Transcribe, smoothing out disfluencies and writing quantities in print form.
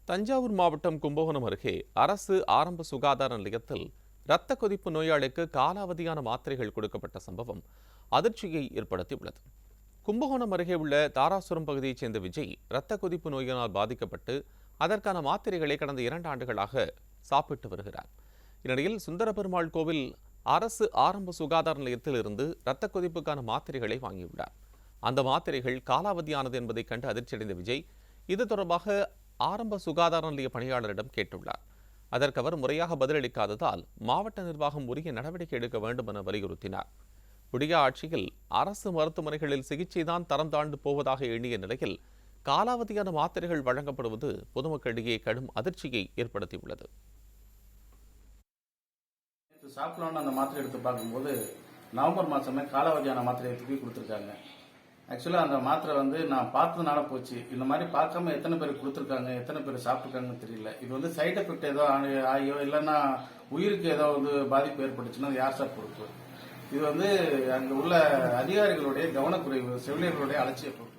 தஞ்சாவூர் மாவட்டம் கும்பகோணம் அருகே அரசு ஆரம்ப சுகாதார நிலையத்தில் இரத்த கொதிப்பு நோயாளிக்கு காலாவதியான மாத்திரைகள் கொடுக்கப்பட்ட சம்பவம் அதிர்ச்சியை ஏற்படுத்தியுள்ளது. கும்பகோணம் அருகே உள்ள தாராசுரம் பகுதியைச் சேர்ந்த விஜய் இரத்த கொதிப்பு நோயினால் பாதிக்கப்பட்டு அதற்கான மாத்திரைகளை கடந்த 2 ஆண்டுகளாக சாப்பிட்டு வருகிறார். இந்நிலையில் சுந்தரபெருமாள் கோவில் அரசு ஆரம்ப சுகாதார நிலையத்தில் இருந்து இரத்த கொதிப்புக்கான மாத்திரைகளை வாங்கியுள்ளார். அந்த மாத்திரைகள் காலாவதியானது என்பதை கண்டு அதிர்ச்சியடைந்த விஜய் இது தொடர்பாக ஆரம்ப சுகாதார நிலைய பணியாளரிடம் கேட்டுள்ளார். அதற்கு அவர் முறையாக பதிலளிக்காததால் மாவட்ட நிர்வாகம் உரிய நடவடிக்கை எடுக்க வேண்டும் என வலியுறுத்தினார். புதிய ஆட்சியில் அரசு மருத்துவமனைகளில் சிகிச்சைதான் தரம் தாழ்ந்து போவதாக எண்ணிய நிலையில் காலாவதியான மாத்திரைகள் வழங்கப்படுவது பொதுமக்களிடையே கடும் அதிர்ச்சியை ஏற்படுத்தியுள்ளது. சாப்பிடலாம்னு அந்த மாத்திரை எடுத்து பார்க்கும்போது நவம்பர் மாசமே காலாவதியான மாத்திரையை திருப்பி கொடுத்துருக்காங்க. ஆக்சுவலாக அந்த மாத்திரை நான் பார்த்ததுனால போச்சு. இந்த மாதிரி பார்க்காம எத்தனை பேர் கொடுத்துருக்காங்க, எத்தனை பேர் சாப்பிட்டுருக்காங்கன்னு தெரியல. இது சைட் எஃபெக்ட் ஏதோ ஆகியோ இல்லைன்னா உயிருக்கு ஏதோ பாதிப்பு ஏற்பட்டுச்சுன்னா யார் சார் பொறுப்பு? இது அங்கே உள்ள அதிகாரிகளுடைய கவனக்குறைவு, செவிலியர்களுடைய அலட்சிய பொறுப்பு.